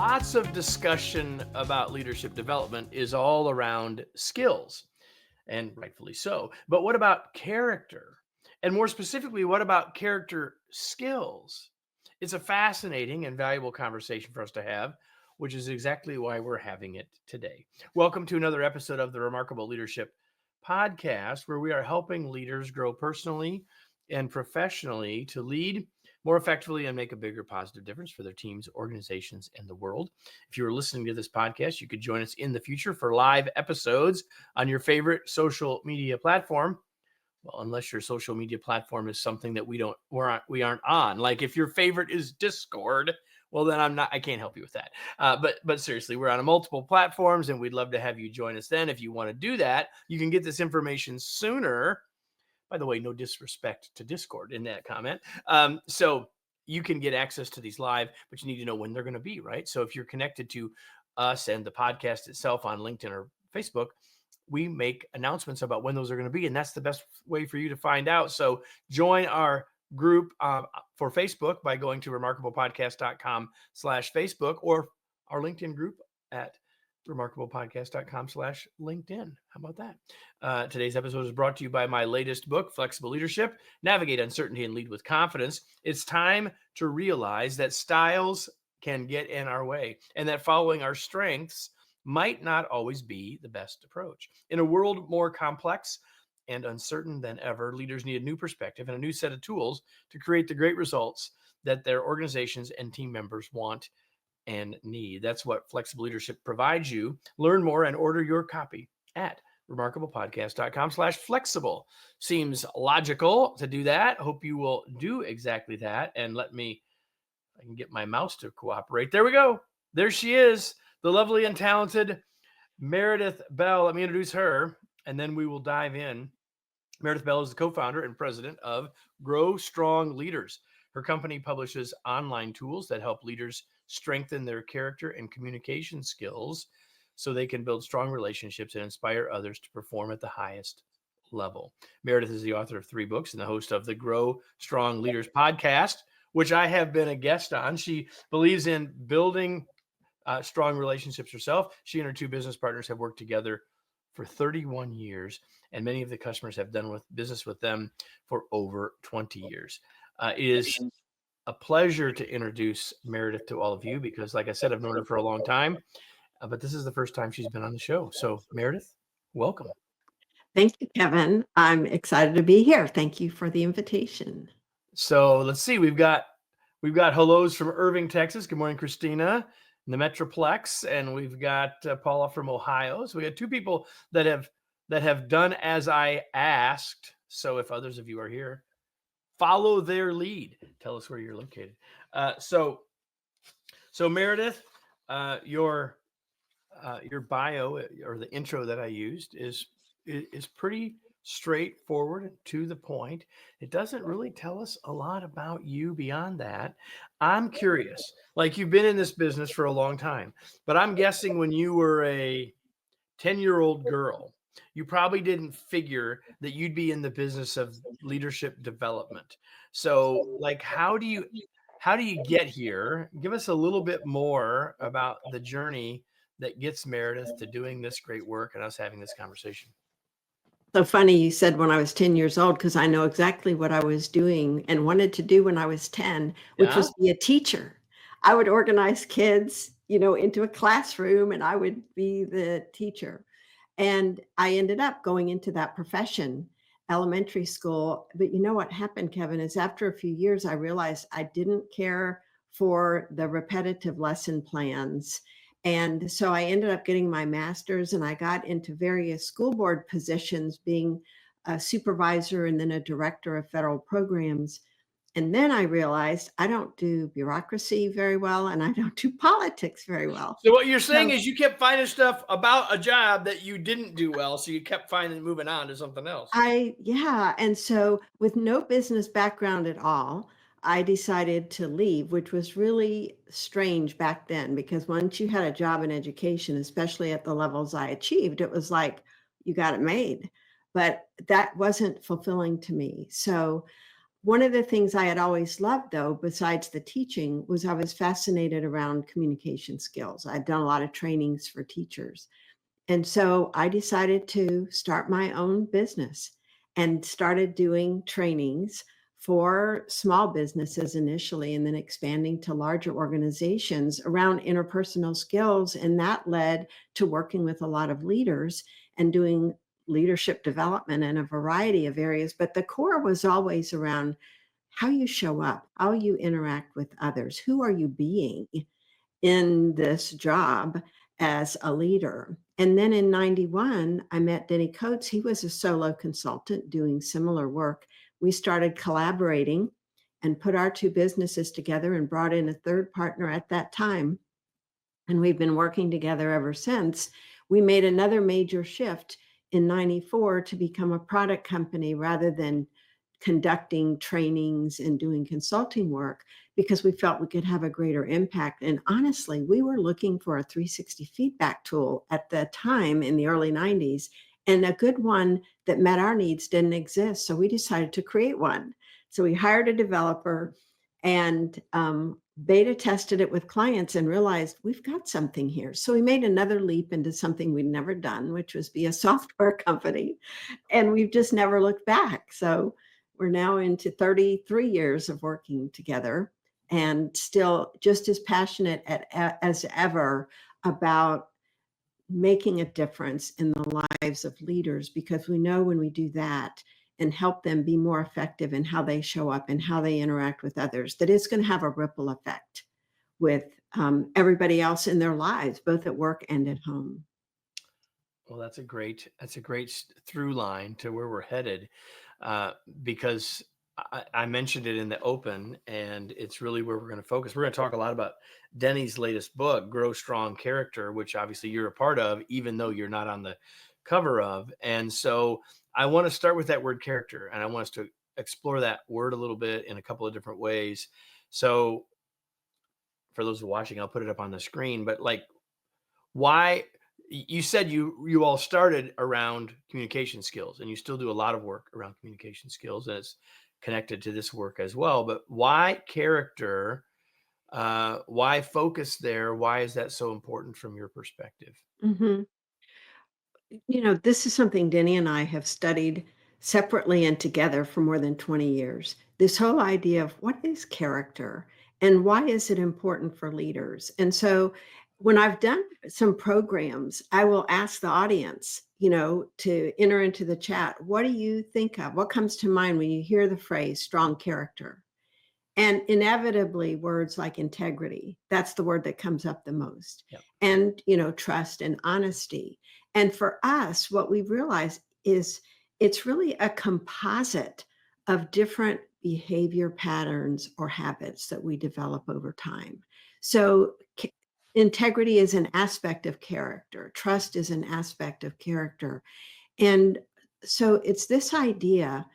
lots of discussion about leadership development is all around skills, and rightfully so. But what about character? And more specifically, what about character skills? It's a fascinating and valuable conversation for us to have, which is exactly why we're having it today. Welcome to another episode of the Remarkable Leadership Podcast, where we are helping leaders grow personally and professionally to lead more effectively and make a bigger positive difference for their teams, organizations, and the world. If you are listening to this podcast, you could join us in the future for live episodes on your favorite social media platform. Well, unless your social media platform is something that we aren't on. Like if your favorite is Discord, well, then I can't help you with that. But seriously, we're on multiple platforms and we'd love to have you join us then. If you want to do that, you can get this information sooner. By the way, no disrespect to Discord in that comment. So you can get access to these live, but you need to know when they're going to be, right? So if you're connected to us and the podcast itself on LinkedIn or Facebook, we make announcements about when those are going to be, and that's the best way for you to find out. So join our group for Facebook by going to remarkablepodcast.com/Facebook or our LinkedIn group at remarkablepodcast.com/LinkedIn. How about that? Today's episode is brought to you by my latest book, Flexible Leadership, Navigate Uncertainty and Lead with Confidence. It's time to realize that styles can get in our way and that following our strengths might not always be the best approach. In a world more complex and uncertain than ever, leaders need a new perspective and a new set of tools to create the great results that their organizations and team members want and need. That's what Flexible Leadership provides you. Learn more and order your copy at remarkablepodcast.com/flexible. Seems logical to do that. Hope you will do exactly that. And I can get my mouse to cooperate. There we go. There she is, the lovely and talented Meredith Bell. Let me introduce her, and then we will dive in. Meredith Bell is the co-founder and president of Grow Strong Leaders. Her company publishes online tools that help leaders strengthen their character and communication skills so they can build strong relationships and inspire others to perform at the highest level. Meredith is the author of 3 books and the host of the Grow Strong Leaders podcast, which I have been a guest on. She believes in building strong relationships herself. She and her 2 business partners have worked together for 31 years, and many of the customers have done business with them for over 20 years. It is a pleasure to introduce Meredith to all of you because, like I said, I've known her for a long time, but this is the first time she's been on the show. So, Meredith, welcome. Thank you, Kevin. I'm excited to be here. Thank you for the invitation. So let's see. We've got hellos from Irving, Texas. Good morning, Christina, in the Metroplex, and we've got Paula from Ohio. So we got 2 people that have done as I asked. So if others of you are here, follow their lead. Tell us where you're located. So Meredith, your bio or the intro that I used is pretty straightforward and to the point. It doesn't really tell us a lot about you beyond that. I'm curious, like you've been in this business for a long time, but I'm guessing when you were a 10-year-old girl, you probably didn't figure that you'd be in the business of leadership development. So like, how do you get here? Give us a little bit more about the journey that gets Meredith to doing this great work and us having this conversation. So funny you said when I was 10 years old, because I know exactly what I was doing and wanted to do when I was 10, which was be a teacher. I would organize kids, into a classroom and I would be the teacher. And I ended up going into that profession, elementary school. But you know what happened, Kevin, is after a few years, I realized I didn't care for the repetitive lesson plans. And so I ended up getting my master's and I got into various school board positions, being a supervisor and then a director of federal programs. And then I realized I don't do bureaucracy very well and I don't do politics very well. So what you're saying is you kept finding stuff about a job that you didn't do well. So you kept moving on to something else. And so with no business background at all, I decided to leave, which was really strange back then, because once you had a job in education, especially at the levels I achieved, it was like you got it made. But that wasn't fulfilling to me. So One of the things I had always loved, though, besides the teaching, was I was fascinated around communication skills. I'd done a lot of trainings for teachers. And so I decided to start my own business and started doing trainings for small businesses initially, and then expanding to larger organizations around interpersonal skills. And that led to working with a lot of leaders and doing leadership development in a variety of areas. But the core was always around how you show up, how you interact with others, who are you being in this job as a leader. And then in 91, I met Denny Coates. He was a solo consultant doing similar work. We started collaborating and put our two businesses together and brought in a third partner at that time. And we've been working together ever since. We made another major shift in 94 to become a product company rather than conducting trainings and doing consulting work, because we felt we could have a greater impact. And honestly, we were looking for a 360 feedback tool at the time in the early 90s, and a good one that met our needs didn't exist. So we decided to create one. So we hired a developer and beta tested it with clients and realized we've got something here. So we made another leap into something we'd never done, which was be a software company. And we've just never looked back. So we're now into 33 years of working together and still just as passionate as ever about making a difference in the lives of leaders, because we know when we do that and help them be more effective in how they show up and how they interact with others, that it's going to have a ripple effect with everybody else in their lives, both at work and at home. Well, that's a great through line to where we're headed, because I mentioned it in the open, and it's really where we're going to focus. We're going to talk a lot about Denny's latest book, Grow Strong Character, which obviously you're a part of, even though you're not on the cover of. And so I want to start with that word character, and I want us to explore that word a little bit in a couple of different ways. So for those who are watching, I'll put it up on the screen, but like, why you said you all started around communication skills, and you still do a lot of work around communication skills, and it's connected to this work as well. But why character? Why focus there? Why is that so important from your perspective? Mhm. This is something Denny and I have studied separately and together for more than 20 years. This whole idea of what is character and why is it important for leaders? And so when I've done some programs, I will ask the audience, to enter into the chat, what do you think of? What comes to mind when you hear the phrase strong character? And inevitably, words like integrity, that's the word that comes up the most. Yep. And, trust and honesty. And for us, what we've realized is it's really a composite of different behavior patterns or habits that we develop over time. So integrity is an aspect of character. Trust is an aspect of character. And so it's this idea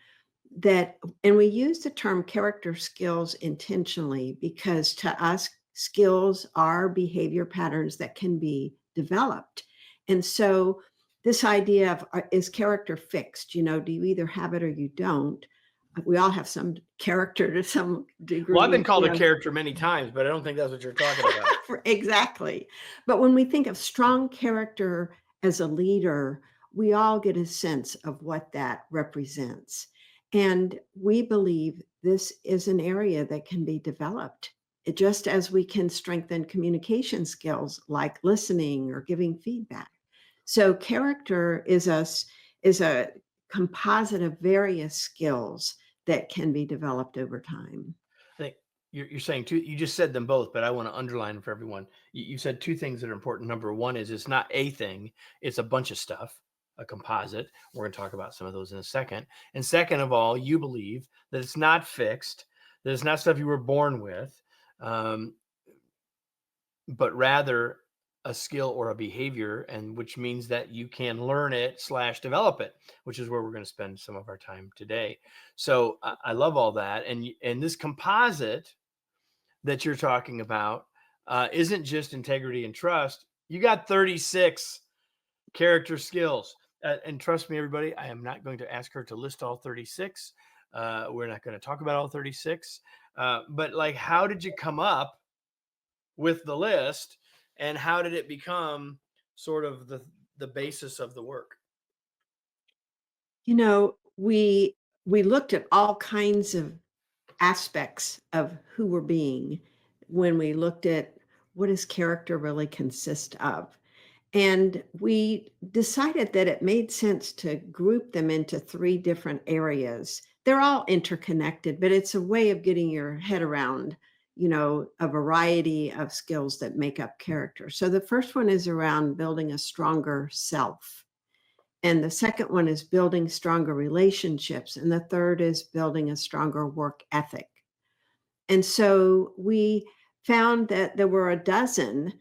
that, and we use the term character skills intentionally because to us, skills are behavior patterns that can be developed. And so this idea of is character fixed? Do you either have it or you don't? We all have some character to some degree. Well, I've been called a character many times, but I don't think that's what you're talking about. Exactly. But when we think of strong character as a leader, we all get a sense of what that represents. And we believe this is an area that can be developed, just as we can strengthen communication skills like listening or giving feedback. So character is a composite of various skills that can be developed over time. I think you're saying two. You just said them both, but I want to underline for everyone. You said two things that are important. Number one is it's not a thing; it's a bunch of stuff, a composite. We're going to talk about some of those in a second. And second of all, you believe that it's not fixed, that it's not stuff you were born with, um, but rather a skill or a behavior, and which means that you can learn it / develop it, which is where we're going to spend some of our time today. So I love all that, and this composite that you're talking about isn't just integrity and trust. You got 36 character skills. And trust me, everybody, I am not going to ask her to list all 36. We're not going to talk about all 36, but like, how did you come up with the list, and how did it become sort of the basis of the work? You know, we looked at all kinds of aspects of who we're being when we looked at what does character really consist of. And we decided that it made sense to group them into three different areas. They're all interconnected, but it's a way of getting your head around, a variety of skills that make up character. So the first one is around building a stronger self. And the second one is building stronger relationships. And the third is building a stronger work ethic. And so we found that there were a dozen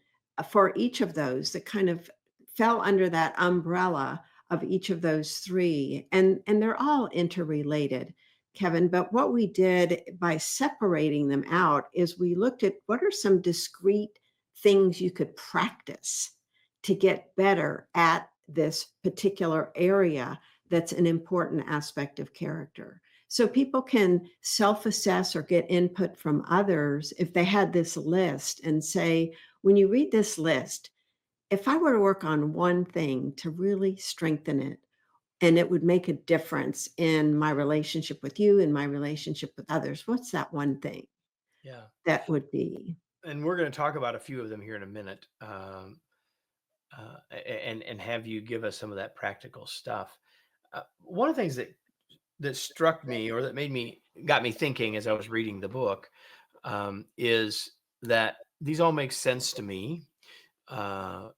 for each of those that kind of fell under that umbrella of each of those three. And they're all interrelated, Kevin. But what we did by separating them out is we looked at what are some discrete things you could practice to get better at this particular area that's an important aspect of character. So people can self-assess or get input from others if they had this list and say, when you read this list, if I were to work on one thing to really strengthen it, and it would make a difference in my relationship with you and my relationship with others, what's that one thing Yeah. that would be? And we're going to talk about a few of them here in a minute, and have you give us some of that practical stuff. One of the things that struck me, or that got me thinking as I was reading the book, is that these all make sense to me. Uh,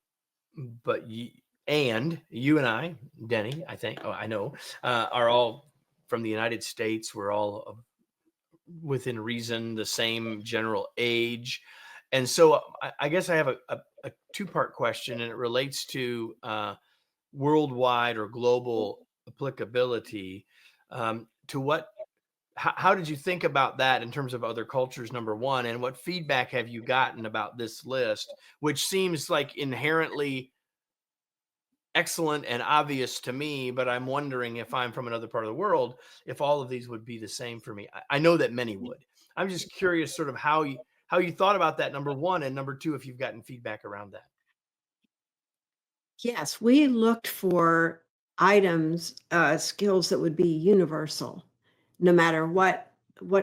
but you and I, Denny, I think, I know, are all from the United States. We're all within reason, the same general age. And so I guess I have a two-part question, and it relates to worldwide or global applicability. To what how did you think about that in terms of other cultures, number one, and what feedback have you gotten about this list, which seems like inherently excellent and obvious to me, but I'm wondering, if I'm from another part of the world, if all of these would be the same for me. I know that many would. I'm just curious sort of how you thought about that, number one, and number two, if you've gotten feedback around that. Yes, we looked for items, skills that would be universal, no matter what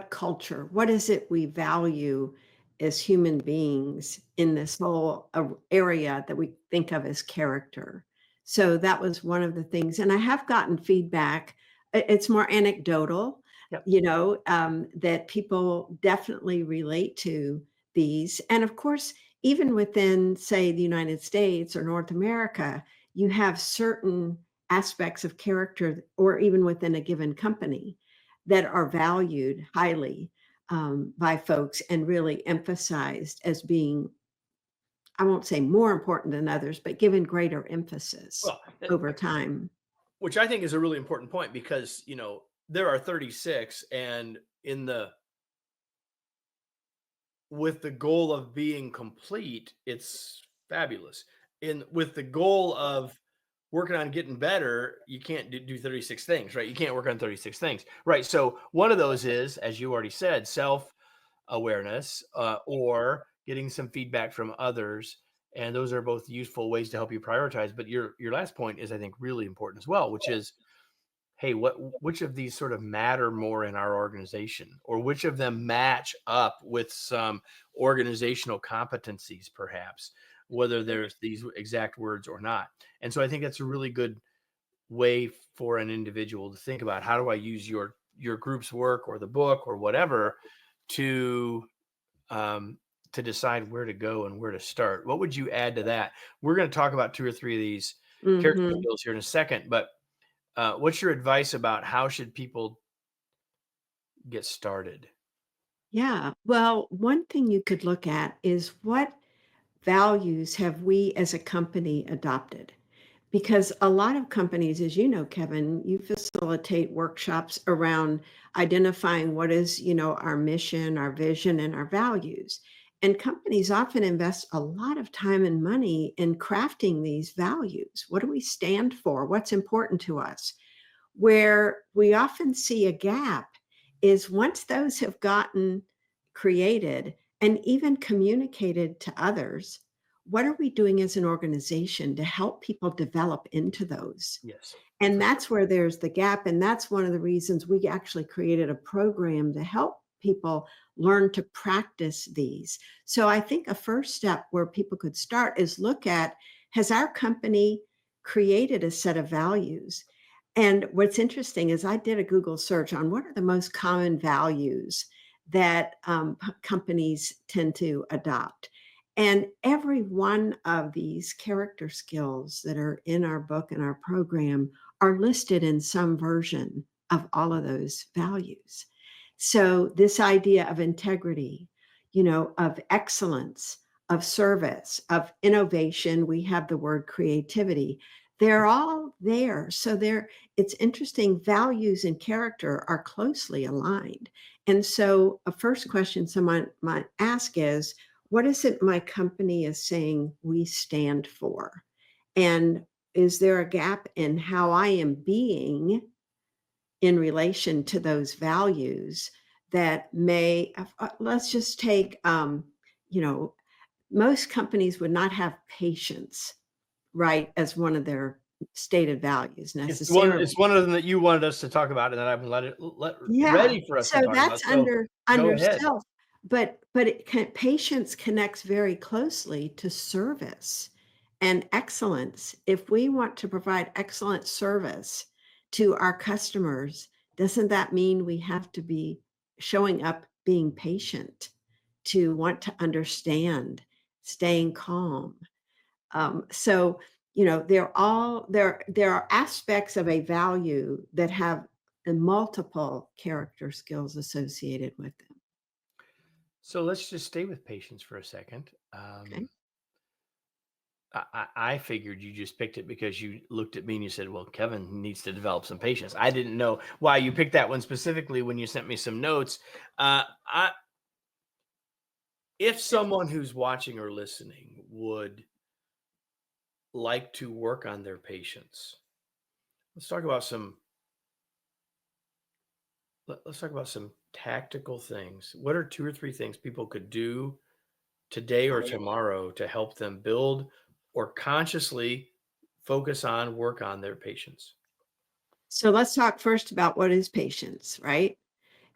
culture. What is it we value as human beings in this whole area that we think of as character? So that was one of the things, and I have gotten feedback. It's more anecdotal, Yep. that people definitely relate to these, and of course, even within, say, the United States or North America, you have certain aspects of character, or even within a given company, that are valued highly by folks and really emphasized as being, I won't say more important than others, but given greater emphasis Well, over time. which I think is a really important point, because there are 36, and in the with the goal of being complete, it's fabulous. In With the goal of working on getting better, you can't do 36 things, right? You can't work on 36 things, right? So one of those is, as you already said, self awareness, or getting some feedback from others, and those are both useful ways to help you prioritize. But your last point is, I think, really important as well, which is, hey, which of these sort of matter more in our organization, or which of them match up with some organizational competencies, perhaps, whether there's these exact words or not. And so I think that's a really good way for an individual to think about, how do I use your group's work or the book or whatever to decide where to go and where to start. What would you add to that? We're going to talk about two or three of these character Mhm. skills here in a second, but what's your advice about how should people get started? Yeah. Well, one thing you could look at is what values have we as a company adopted? Because a lot of companies, as you know, Kevin, you facilitate workshops around identifying what is, our mission, our vision, and our values. And companies often invest a lot of time and money in crafting these values. What do we stand for? What's important to us? Where we often see a gap is once those have gotten created and even communicated to others, what are we doing as an organization to help people develop into those? Yes, And for sure. that's where there's the gap, and that's one of the reasons we actually created a program to help people learn to practice these. So I think a first step where people could start is look at, has our company created a set of values? And what's interesting is I did a Google search on what are the most common values that companies tend to adopt. And every one of these character skills that are in our book and our program are listed in some version of all of those values. So this idea of integrity, of excellence, of service, of innovation, we have the word creativity. They're all there. So it's interesting, values and character are closely aligned. And so a first question someone might ask is, what is it my company is saying we stand for? And is there a gap in how I am being in relation to those values that may, let's just take, you know, most companies would not have patience, right, as one of their stated values necessarily. It's one of them that you wanted us to talk about and that I've Yeah, ready for us to so talk about, that's so go under ahead. self, but patience connects very closely to service and excellence. If we want to provide excellent service to our customers, doesn't that mean we have to be showing up being patient, to want to understand, staying calm? So, there are aspects of a value that have multiple character skills associated with them. So let's just stay with patience for a second. Okay. I figured you just picked it because you looked at me and you said, "Well, Kevin needs to develop some patience." I didn't know why you picked that one specifically when you sent me some notes. I If someone who's watching or listening would like to work on their patience, let's talk about some let's talk about some tactical things. What are two or three things people could do today or tomorrow to help them build or consciously focus on work on their patience? So let's talk first about what is patience, right?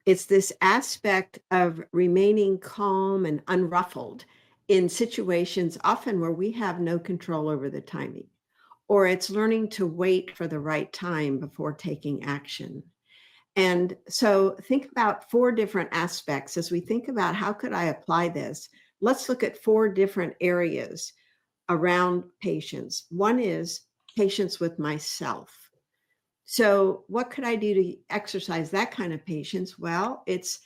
It's this aspect of remaining calm and unruffled in situations often where we have no control over the timing, or it's learning to wait for the right time before taking action. And so think about four different aspects as we think about how could I apply this? Let's look at four different areas around patience. One is patience with myself. So what could I do to exercise that kind of patience? Well, it's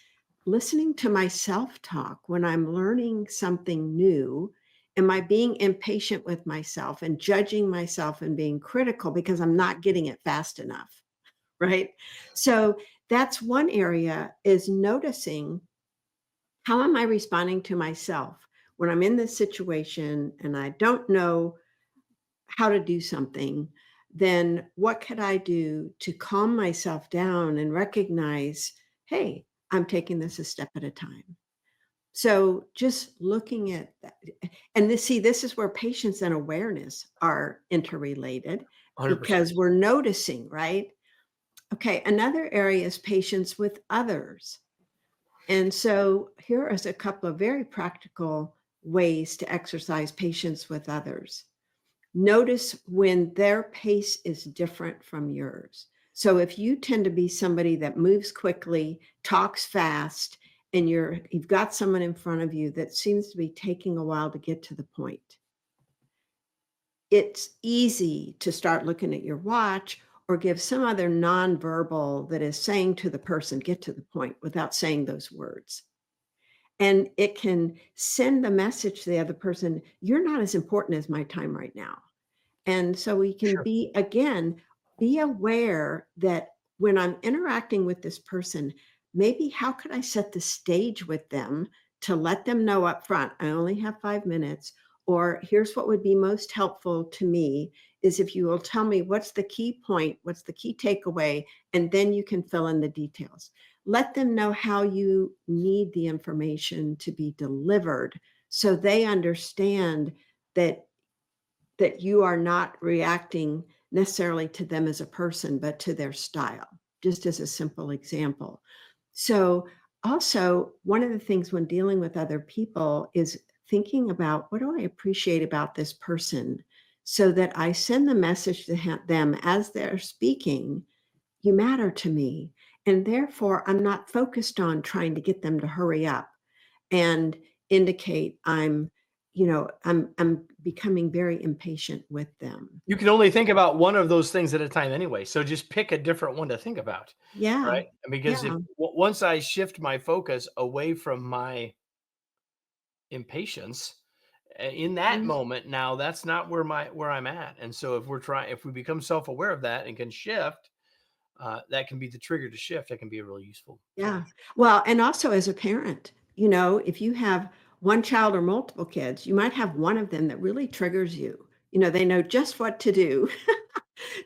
listening to my self-talk when I'm learning something new. Am I being impatient with myself and judging myself and being critical because I'm not getting it fast enough? Right? So that's one area, is noticing, how am I responding to myself when I'm in this situation and I don't know how to do something? Then what could I do to calm myself down and recognize, hey, I'm taking this a step at a time. So just looking at that, and this is where patience and awareness are interrelated, 100%. because we're noticing, right? Okay, another area is patience with others. And so here is a couple of very practical ways to exercise patience with others. Notice when their pace is different from yours. So if you tend to be somebody that moves quickly, talks fast, and you've got someone in front of you that seems to be taking a while to get to the point, it's easy to start looking at your watch or give some other nonverbal that is saying to the person, get to the point, without saying those words. And it can send the message to the other person, you're not as important as my time right now. And so we can Sure. be aware that when I'm interacting with this person, maybe how could I set the stage with them to let them know up front, I only have 5 minutes, Or here's what would be most helpful to me is if you will tell me what's the key point, what's the key takeaway, and then you can fill in the details. Let them know how you need the information to be delivered so they understand that you are not reacting necessarily to them as a person, but to their style, just as a simple example. So, also, one of the things when dealing with other people is thinking about what do I appreciate about this person so that I send the message to them as they're speaking, you matter to me. And therefore, I'm not focused on trying to get them to hurry up and indicate I'm becoming very impatient with them. You can only think about one of those things at a time anyway, so just pick a different one to think about, Yeah. right? Because if Yeah. once I shift my focus away from my impatience, in that Mhm. moment, now that's not where I'm at, and so if we become self-aware of that and can shift, that can be the trigger to shift. That can be a really useful Yeah. tool. Well, and also as a parent, if you have one child or multiple kids, you might have one of them that really triggers you. They know just what to do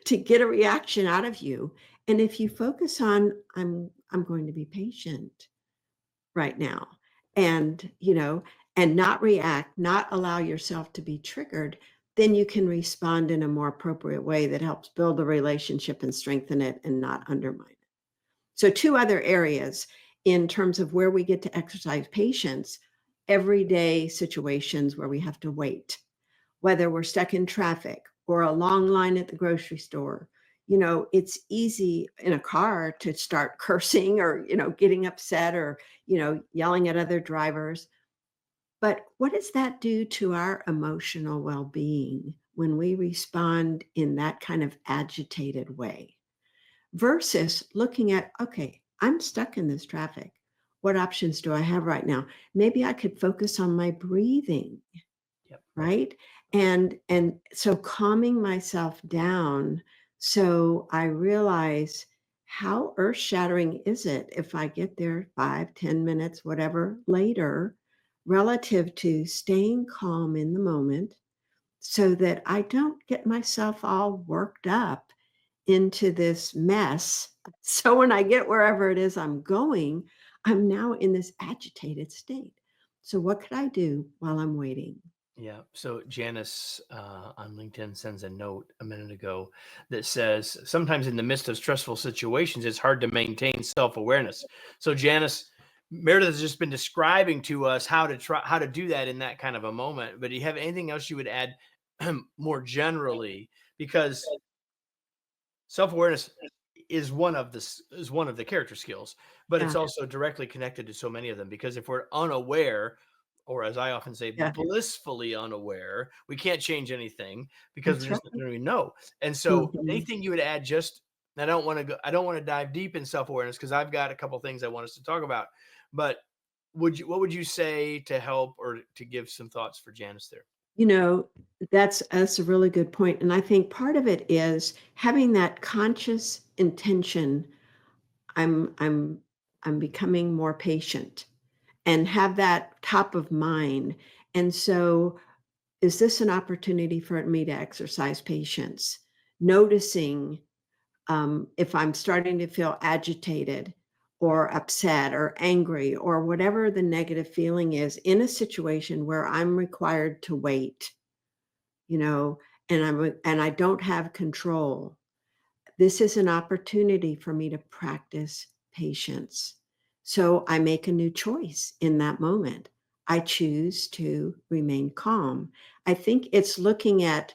to get a reaction out of you. And if you focus on, I'm going to be patient right now and, and not react, not allow yourself to be triggered, then you can respond in a more appropriate way that helps build a relationship and strengthen it and not undermine it. So, two other areas in terms of where we get to exercise patience, everyday situations where we have to wait, whether we're stuck in traffic or a long line at the grocery store. It's easy in a car to start cursing or, getting upset or, yelling at other drivers. But what does that do to our emotional well being when we respond in that kind of agitated way? Versus looking at, okay, I'm stuck in this traffic. What options do I have right now? Maybe I could focus on my breathing, Yep. right? And so calming myself down so I realize how earth-shattering is it if I get there 5, 10 minutes, whatever later, relative to staying calm in the moment so that I don't get myself all worked up into this mess. So when I get wherever it is I'm going, I'm now in this agitated state. So what could I do while I'm waiting? Yeah. So Janice on LinkedIn sends a note a minute ago that says sometimes in the midst of stressful situations, it's hard to maintain self awareness. So Janice, Meredith has just been describing to us how to do that in that kind of a moment. But do you have anything else you would add more generally? Because self awareness is one of the character skills, but it's Yeah, also directly connected to so many of them. Because if we're unaware, or as I often say, yeah, blissfully unaware, we can't change anything because we that's right. just don't even know. And so, Mhm. anything you would add, just I don't want to go. I don't want to dive deep in self awareness because I've got a couple things I want us to talk about. But what would you say to help or to give some thoughts for Janice there? You know, that's a really good point, and I think part of it is having that conscious intention, I'm I'm becoming more patient and have that top of mind. And so is this an opportunity for me to exercise patience? Noticing if I'm starting to feel agitated or upset or angry or whatever the negative feeling is in a situation where I'm required to wait, you know, and I don't have control. This is an opportunity for me to practice patience. So I make a new choice in that moment. I choose to remain calm. I think it's looking at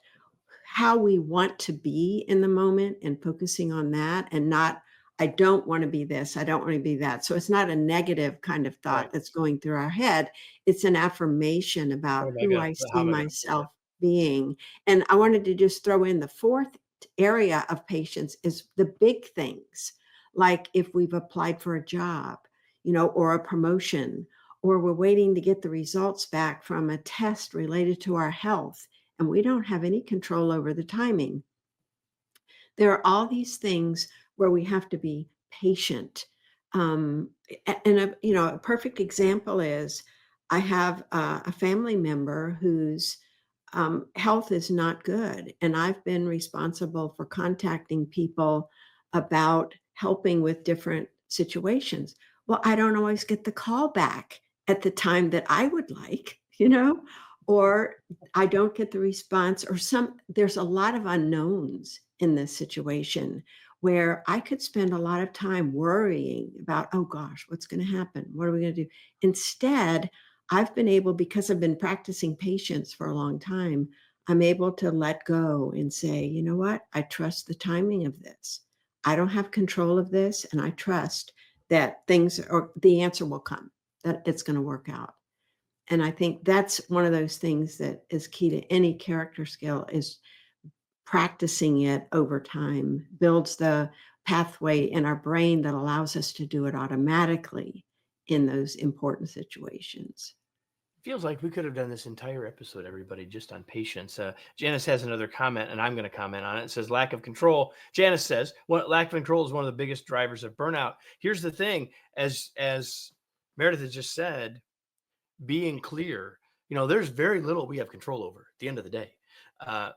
how we want to be in the moment and focusing on that and not, I don't want to be this, I don't want to be that. So it's not a negative kind of Right. thought that's going through our head. It's an affirmation about who I How see am I going to do that? myself being. And I wanted to just throw in the fourth area of patience is the big things, like if we've applied for a job, or a promotion, or we're waiting to get the results back from a test related to our health and we don't have any control over the timing. There are all these things where we have to be patient. And a perfect example is I have a family member who's health is not good. And I've been responsible for contacting people about helping with different situations. Well, I don't always get the call back at the time that I would like, or I don't get the response, or there's a lot of unknowns in this situation where I could spend a lot of time worrying about, oh gosh, what's going to happen? What are we going to do? Instead, I've been able, because I've been practicing patience for a long time, I'm able to let go and say, you know what? I trust the timing of this. I don't have control of this, and I trust that the answer will come, that it's going to work out. And I think that's one of those things that is key to any character skill, is practicing it over time builds the pathway in our brain that allows us to do it automatically in those important situations. Feels like we could have done this entire episode, everybody, just on patience. Janice has another comment, and I'm going to comment on it. It says lack of control. Janice says, lack of control is one of the biggest drivers of burnout. Here's the thing, as Meredith has just said, being clear, there's very little we have control over at the end of the day.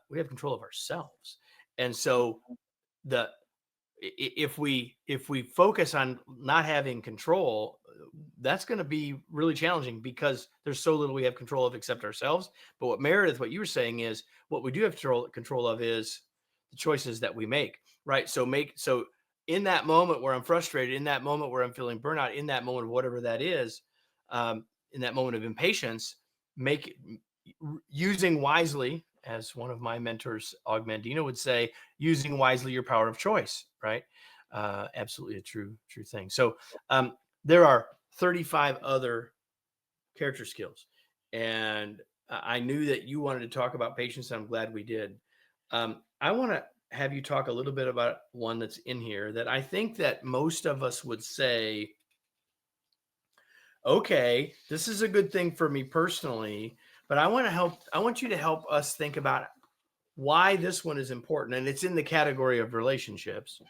We have control of ourselves. And so if we focus on not having control, that's going to be really challenging, because there's so little we have control of except ourselves. But what you were saying is, what we do have control of is the choices that we make, right? So in that moment where I'm frustrated, in that moment where I'm feeling burnout, in that moment of whatever that is, in that moment of impatience, using wisely, as one of my mentors, Augmandino, would say, using wisely your power of choice, right? Absolutely a true thing. So there are 35 other character skills, and I knew that you wanted to talk about patience, and I'm glad we did. I want to have you talk a little bit about one that's in here that I think that most of us would say, okay, this is a good thing for me personally, but I want you to help us think about why this one is important. And it's in the category of relationships,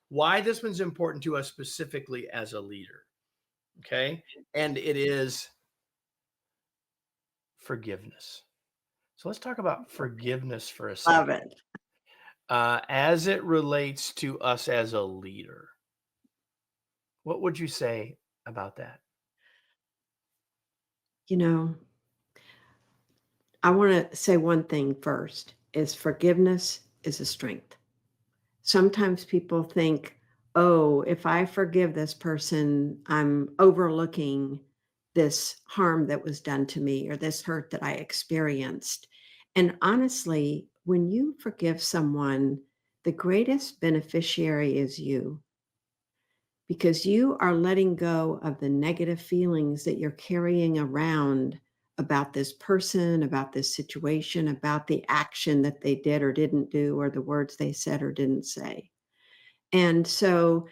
why this one's important to us specifically as a leader. Okay. And it is forgiveness. So let's talk about forgiveness for a Love second, it. as it relates to us as a leader. What would you say about that? You know, I want to say one thing first, is forgiveness is a strength. Sometimes people think, oh, if I forgive this person, I'm overlooking this harm that was done to me or this hurt that I experienced. And honestly, when you forgive someone, the greatest beneficiary is you, because you are letting go of the negative feelings that you're carrying around about this person, about this situation, about the action that they did or didn't do, or the words they said or didn't say. And so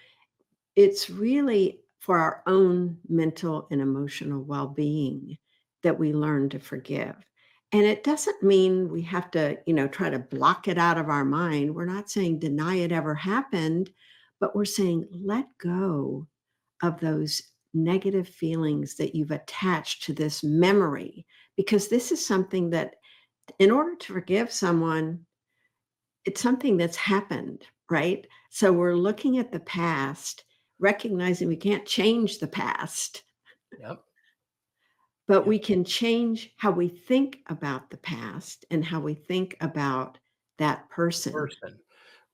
it's really for our own mental and emotional well-being that we learn to forgive. And it doesn't mean we have to, try to block it out of our mind. We're not saying deny it ever happened, but we're saying let go of those negative feelings that you've attached to this memory, because this is something that, in order to forgive someone, it's something that's happened, right? So we're looking at the past, recognizing we can't change the past, Yep. but Yep. we can change how we think about the past and how we think about that person.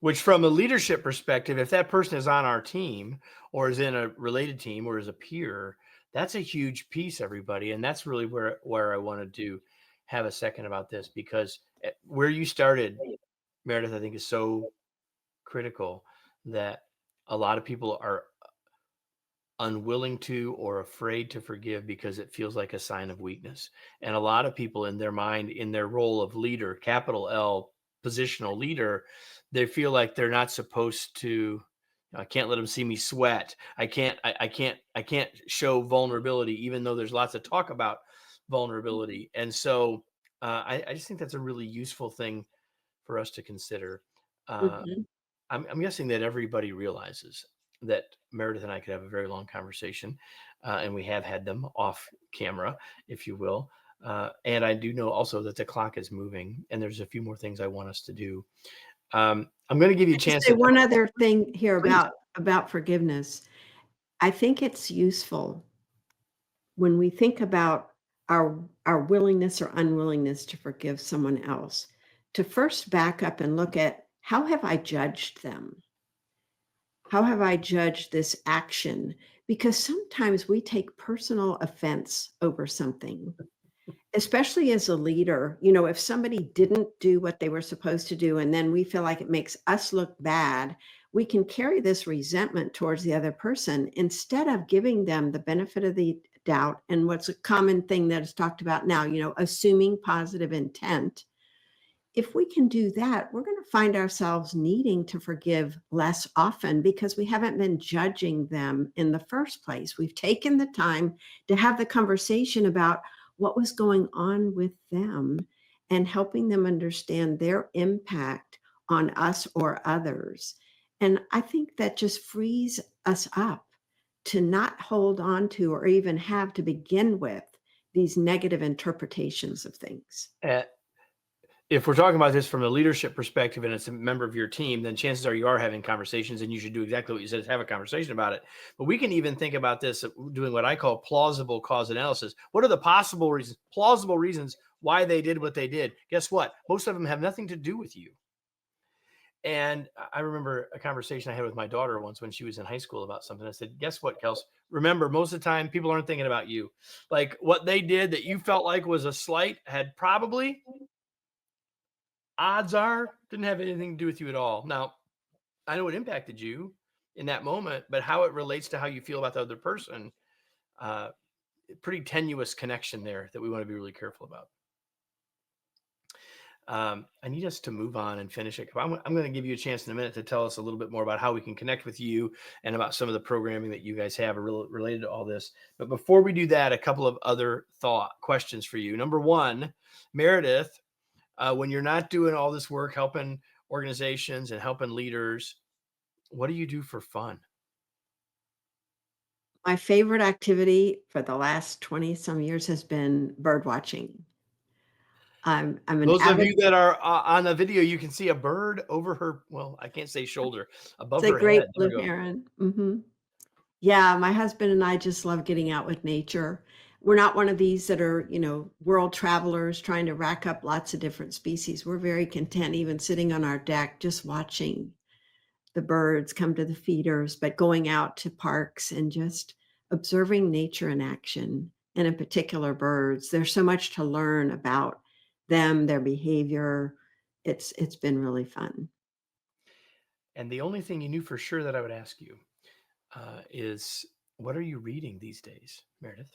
Which, from a leadership perspective, if that person is on our team or is in a related team or is a peer, that's a huge piece, everybody. And that's really where I wanted to have a second about this, because where you started, Meredith, I think is so critical, that a lot of people are unwilling to or afraid to forgive because it feels like a sign of weakness. And a lot of people, in their mind, in their role of leader, capital L, positional leader, they feel like they're not supposed to, I can't let them see me sweat. I can't show vulnerability, even though there's lots of talk about vulnerability. And so I just think that's a really useful thing for us to consider. Uh, Mhm. I'm guessing that everybody realizes that Meredith and I could have a very long conversation, and we have had them off camera, if you will. And I do know also that the clock is moving, and there's a few more things I want us to do. I'm going to give you a Just chance say to one other thing here please. about forgiveness. I think it's useful when we think about our willingness or unwillingness to forgive someone else, to first back up and look at how have I judged them? How have I judged this action? Because sometimes we take personal offense over something, especially as a leader. If somebody didn't do what they were supposed to do, and then we feel like it makes us look bad, we can carry this resentment towards the other person instead of giving them the benefit of the doubt. And what's a common thing that is talked about now, assuming positive intent. If we can do that, we're going to find ourselves needing to forgive less often because we haven't been judging them in the first place. We've taken the time to have the conversation about what was going on with them and helping them understand their impact on us or others. And I think that just frees us up to not hold on to or even have to begin with these negative interpretations of things. Uh, if we're talking about this from a leadership perspective and it's a member of your team, then chances are you are having conversations, and you should do exactly what you said, is have a conversation about it. But we can even think about this doing what I call plausible cause analysis. What are the plausible reasons why they did what they did? Guess what? Most of them have nothing to do with you. And I remember a conversation I had with my daughter once when she was in high school about something. I said, guess what, Kels? Remember, most of the time, people aren't thinking about you. Like what they did that you felt like was a slight had probably, odds are, didn't have anything to do with you at all. Now, I know it impacted you in that moment, but how it relates to how you feel about the other person, uh, pretty tenuous connection there that we want to be really careful about. I need us to move on and finish it. I'm going to give you a chance in a minute to tell us a little bit more about how we can connect with you and about some of the programming that you guys have related to all this. But before we do that, a couple of other questions for you. Number one, Meredith, when you're not doing all this work, helping organizations and helping leaders, what do you do for fun? My favorite activity for the last 20 some years has been bird watching. I'm an Those of avid you that are on the video, you can see a bird over her, well, I can't say shoulder, It's above a her head. great There we blue go. heron. Yeah, my husband and I just love getting out with nature. We're not one of these that are, world travelers trying to rack up lots of different species. We're very content even sitting on our deck, just watching the birds come to the feeders, but going out to parks and just observing nature in action, and in particular birds. There's so much to learn about them, their behavior. It's been really fun. And the only thing you knew for sure that I would ask you is what are you reading these days, Meredith?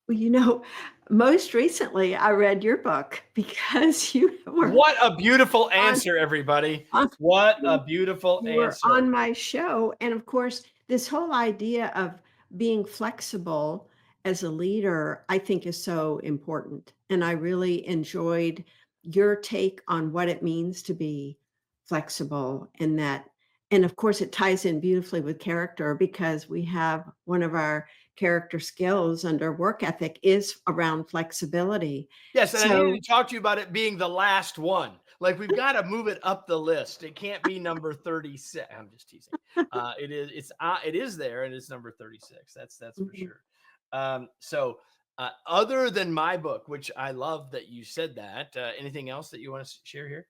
Well, most recently I read your book because you were What a beautiful on answer, everybody. on What a you beautiful you were answer. on my show, and of course, this whole idea of being flexible as a leader, I think is so important, and I really enjoyed your take on what it means to be flexible, and of course, it ties in beautifully with character because we have one of our character skills under work ethic is around flexibility. Yes, and I needed So to talk to you about it being the last one. Like we've got to move it up the list. It can't be number 36. I'm just teasing. It is there, and it's number 36. That's for Mhm. sure. Other than my book, which I love that you said that, anything else that you want to share here?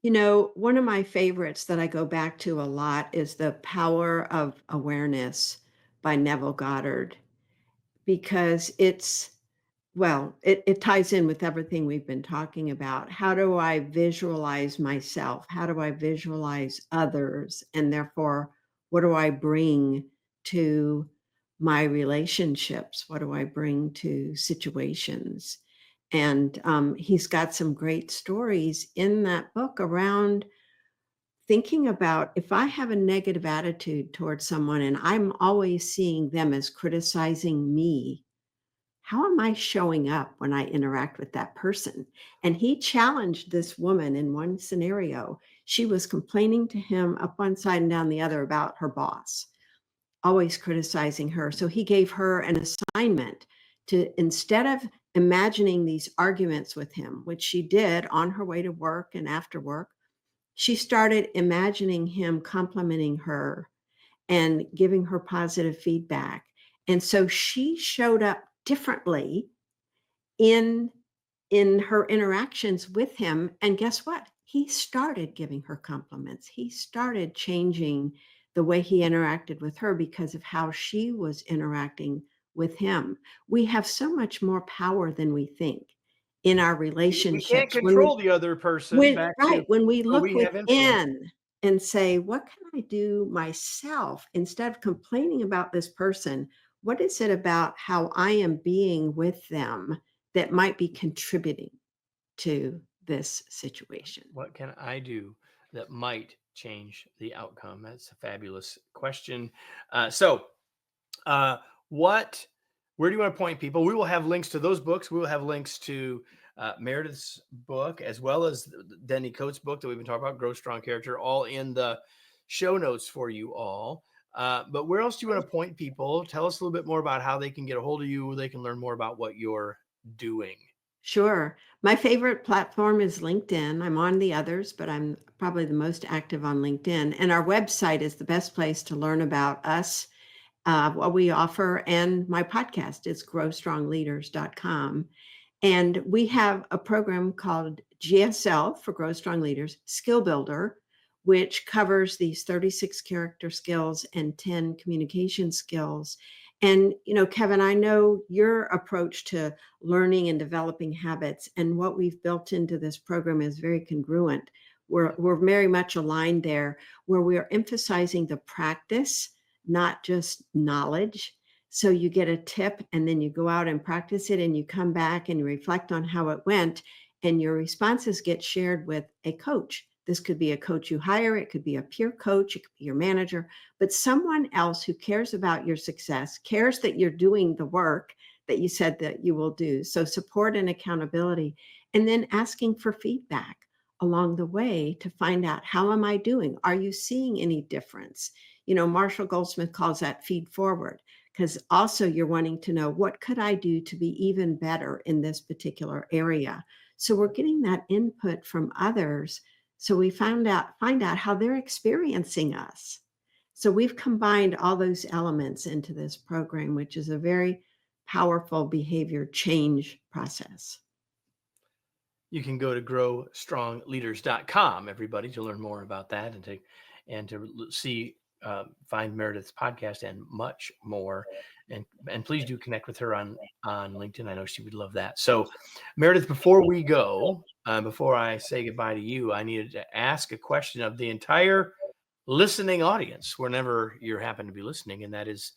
One of my favorites that I go back to a lot is The Power of Awareness by Neville Goddard because it ties in with everything we've been talking about. How do I visualize myself? How do I visualize others? And therefore, what do I bring to my relationships? What do I bring to situations? And he's got some great stories in that book around thinking about if I have a negative attitude towards someone and I'm always seeing them as criticizing me, how am I showing up when I interact with that person? And he challenged this woman in one scenario. She was complaining to him up one side and down the other about her boss, always criticizing her. So he gave her an assignment to, instead of imagining these arguments with him, which she did on her way to work and after work. She started imagining him complimenting her and giving her positive feedback. And so she showed up differently in her interactions with him, and guess what? He started giving her compliments. He started changing the way he interacted with her because of how she was interacting with him. We have so much more power than we think in our We can't relationships control the other person, back to when we but look we have influence. within and say, "What can I do myself?" Instead of complaining about this person, what is it about how I am being with them that might be contributing to this situation? What can I do that might change the outcome? That's a fabulous question. So, uh, what, where do you want to point people? We will have links to those books. We will have links to Meredith's book, as well as Denny Coates' book that we've been talking about, Grow Strong Character, all in the show notes for you all. But where else do you want to point people? Tell us a little bit more about how they can get a hold of you, they can learn more about what you're doing. Sure. My favorite platform is LinkedIn. I'm on the others, but I'm probably the most active on LinkedIn. And our website is the best place to learn about us, what we offer, and my podcast is growstrongleaders.com. And we have a program called GSL for Grow Strong Leaders, Skill Builder, which covers these 36 character skills and 10 communication skills. And, Kevin, I know your approach to learning and developing habits and what we've built into this program is very congruent. We're very much aligned there, where we are emphasizing the practice, not just knowledge. So you get a tip and then you go out and practice it and you come back and you reflect on how it went, and your responses get shared with a coach. This could be a coach you hire, it could be a peer coach, it could be your manager, but someone else who cares about your success, cares that you're doing the work that you said that you will do. So support and accountability, and then asking for feedback along the way to find out, how am I doing? Are you seeing any difference? Marshall Goldsmith calls that feed forward, because also you're wanting to know, what could I do to be even better in this particular area? So we're getting that input from others. So we find out how they're experiencing us. So we've combined all those elements into this program, which is a very powerful behavior change process. You can go to growstrongleaders.com, everybody, to learn more about that and to see find Meredith's podcast and much more. And please do connect with her on LinkedIn. I know she would love that. So, Meredith, before we go, before I say goodbye to you, I needed to ask a question of the entire listening audience, whenever you happen to be listening, and that is,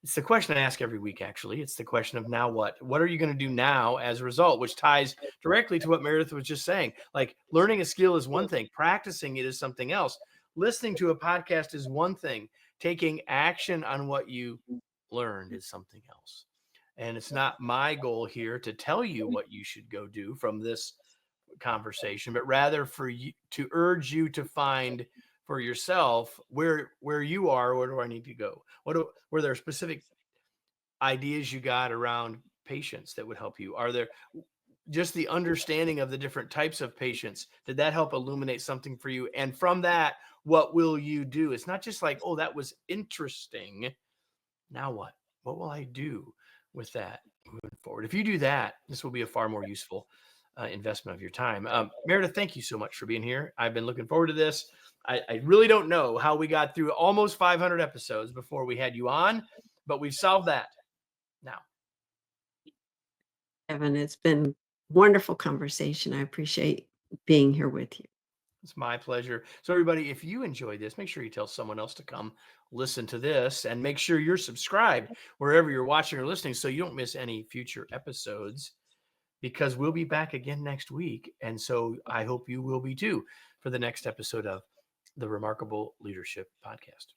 it's the question I ask every week, actually. It's the question of, now what? What are you going to do now as a result? Which ties directly to what Meredith was just saying. Like, learning a skill is one thing, practicing it is something else. Listening to a podcast is one thing, taking action on what you learned is something else. And it's not my goal here to tell you what you should go do from this conversation, but rather for you to urge you to find for yourself where you are. Where do I need to go? Were there specific ideas you got around patience that would help you? Are there just the understanding of the different types of patience? Did that help illuminate something for you? And from that, what will you do? It's not just like, oh, that was interesting. Now what? What will I do with that moving forward? If you do that, this will be a far more useful investment of your time. Meredith, thank you so much for being here. I've been looking forward to this. I really don't know how we got through almost 500 episodes before we had you on, but we've solved that now. Evan, it's been wonderful conversation. I appreciate being here with you. It's my pleasure. So everybody, if you enjoy this, make sure you tell someone else to come listen to this, and make sure you're subscribed wherever you're watching or listening so you don't miss any future episodes, because we'll be back again next week. And so I hope you will be too for the next episode of the Remarkable Leadership Podcast.